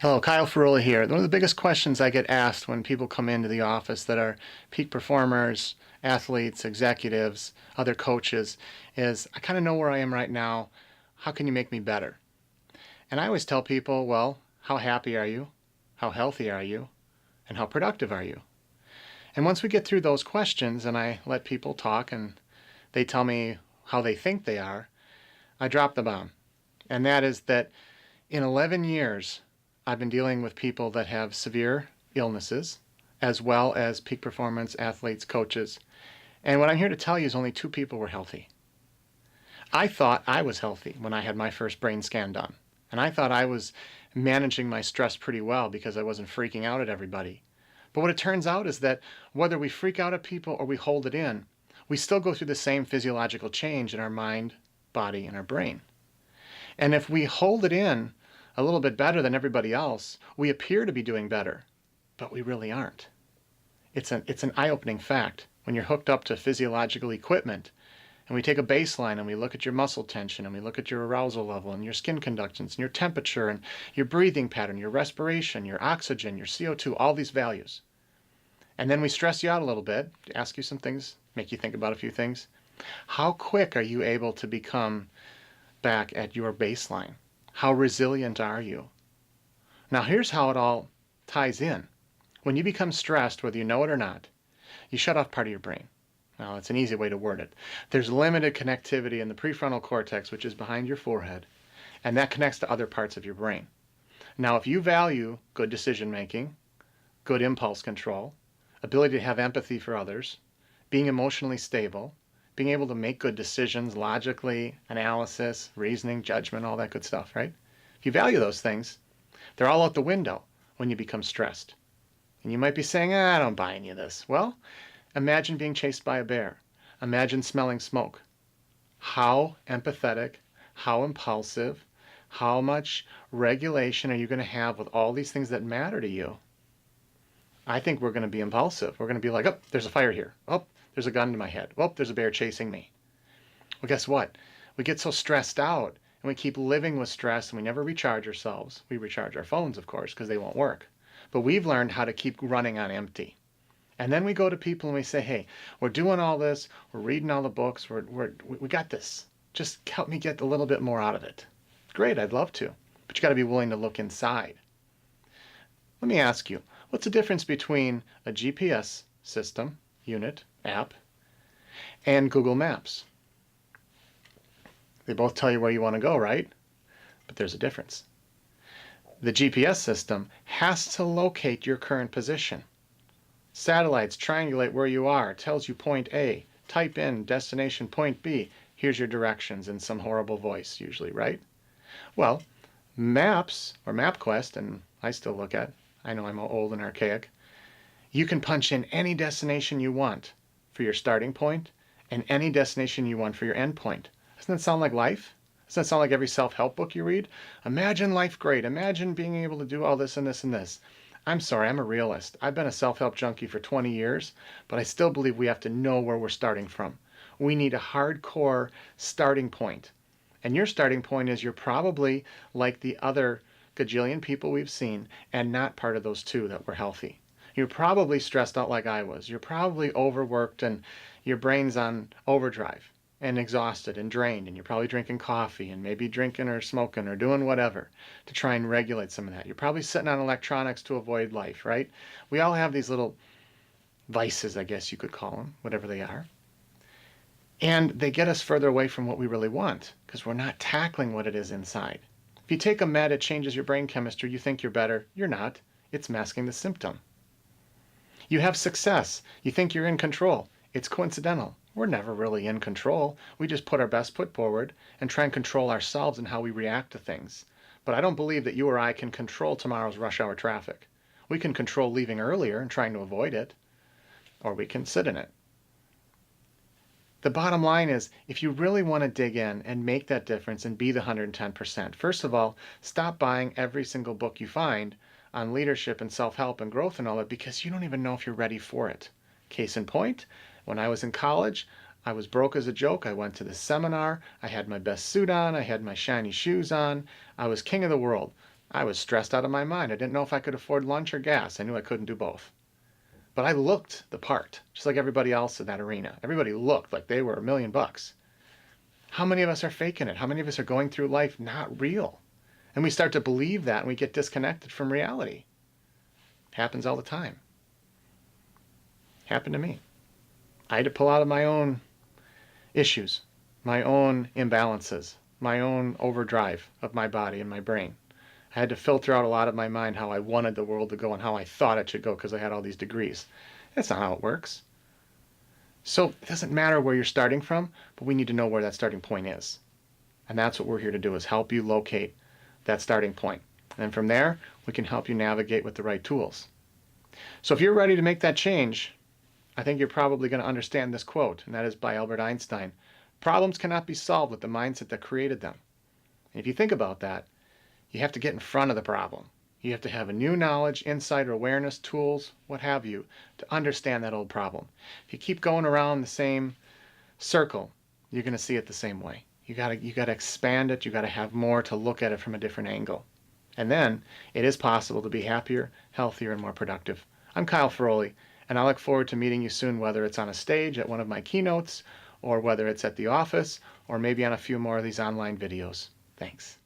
Hello, Kyle Ferrulli here. One of the biggest questions I get asked when people come into the office that are peak performers, athletes, executives, other coaches is, I kind of know where I am right now. How can you make me better? And I always tell people, well, how happy are you? How healthy are you? And how productive are you? And once we get through those questions and I let people talk and they tell me how they think they are, I drop the bomb. And that is that in 11 years, I've been dealing with people that have severe illnesses, as well as peak performance athletes, coaches. And what I'm here to tell you is only two people were healthy. I thought I was healthy when I had my first brain scan done. And I thought I was managing my stress pretty well because I wasn't freaking out at everybody. But what it turns out is that whether we freak out at people or we hold it in, we still go through the same physiological change in our mind, body, and our brain. And if we hold it in a little bit better than everybody else, we appear to be doing better, but we really aren't. It's an eye-opening fact. When you're hooked up to physiological equipment, and we take a baseline and we look at your muscle tension and we look at your arousal level and your skin conductance and your temperature and your breathing pattern, your respiration, your oxygen, your CO2, all these values. And then we stress you out a little bit, ask you some things, make you think about a few things. How quick are you able to become back at your baseline? How resilient are you? Now here's how it all ties in. When you become stressed, whether you know it or not, you shut off part of your brain. Now it's an easy way to word it. There's limited connectivity in the prefrontal cortex, which is behind your forehead, and that connects to other parts of your brain. Now if you value good decision making, good impulse control, ability to have empathy for others, being emotionally stable, being able to make good decisions logically, analysis, reasoning, judgment, all that good stuff, right? If you value those things, they're all out the window when you become stressed. And you might be saying, I don't buy any of this. Well, imagine being chased by a bear. Imagine smelling smoke. How empathetic, how impulsive, how much regulation are you going to have with all these things that matter to you? I think we're going to be impulsive. We're going to be like, oh, there's a fire here. Oh, there's a gun to my head. Well, there's a bear chasing me. Well, guess what? We get so stressed out and we keep living with stress and we never recharge ourselves. We recharge our phones, of course, because they won't work. But we've learned how to keep running on empty. And then we go to people and we say, hey, we're doing all this. We're reading all the books. We got this. Just help me get a little bit more out of it. Great, I'd love to. But you got to be willing to look inside. Let me ask you, what's the difference between a GPS system, unit, app, and Google Maps? They both tell you where you want to go, right? But there's a difference. The GPS system has to locate your current position. Satellites triangulate where you are, tells you point A, type in destination point B, here's your directions in some horrible voice usually, right? Well, Maps, or MapQuest, and I still look at, I know I'm old and archaic, you can punch in any destination you want for your starting point and any destination you want for your end point. Doesn't that sound like life? Doesn't that sound like every self-help book you read? Imagine life great. Imagine being able to do all this and this and this. I'm sorry, I'm a realist. I've been a self-help junkie for 20 years, but I still believe we have to know where we're starting from. We need a hardcore starting point. And your starting point is you're probably like the other gajillion people we've seen and not part of those two that were healthy. You're probably stressed out like I was. You're probably overworked and your brain's on overdrive and exhausted and drained, and you're probably drinking coffee and maybe drinking or smoking or doing whatever to try and regulate some of that. You're probably sitting on electronics to avoid life, right? We all have these little vices, I guess you could call them, whatever they are. And they get us further away from what we really want because we're not tackling what it is inside. If you take a med, it changes your brain chemistry. You think you're better. You're not. It's masking the symptom. You have success. You think you're in control. It's coincidental. We're never really in control. We just put our best foot forward and try and control ourselves and how we react to things. But I don't believe that you or I can control tomorrow's rush hour traffic. We can control leaving earlier and trying to avoid it, or we can sit in it. The bottom line is, if you really want to dig in and make that difference and be the 110%, first of all, stop buying every single book you find on leadership and self-help and growth and all that because you don't even know if you're ready for it. Case in point, when I was in college, I was broke as a joke. I went to this seminar. I had my best suit on. I had my shiny shoes on. I was king of the world. I was stressed out of my mind. I didn't know if I could afford lunch or gas. I knew I couldn't do both. But I looked the part, just like everybody else in that arena. Everybody looked like they were $1,000,000. How many of us are faking it? How many of us are going through life not real? And we start to believe that and we get disconnected from reality. Happens all the time. Happened to me. I had to pull out of my own issues, my own imbalances, my own overdrive of my body and my brain. I had to filter out a lot of my mind how I wanted the world to go and how I thought it should go because I had all these degrees. That's not how it works. So it doesn't matter where you're starting from, but we need to know where that starting point is. And that's what we're here to do, is help you locate that starting point. And from there, we can help you navigate with the right tools. So if you're ready to make that change, I think you're probably going to understand this quote, and that is by Albert Einstein. Problems cannot be solved with the mindset that created them. And if you think about that, you have to get in front of the problem. You have to have a new knowledge, insight, or awareness, tools, what have you, to understand that old problem. If you keep going around the same circle, you're going to see it the same way. You gotta expand it. You gotta have more to look at it from a different angle. And then it is possible to be happier, healthier, and more productive. I'm Kyle Feroli, and I look forward to meeting you soon, whether it's on a stage at one of my keynotes, or whether it's at the office, or maybe on a few more of these online videos. Thanks.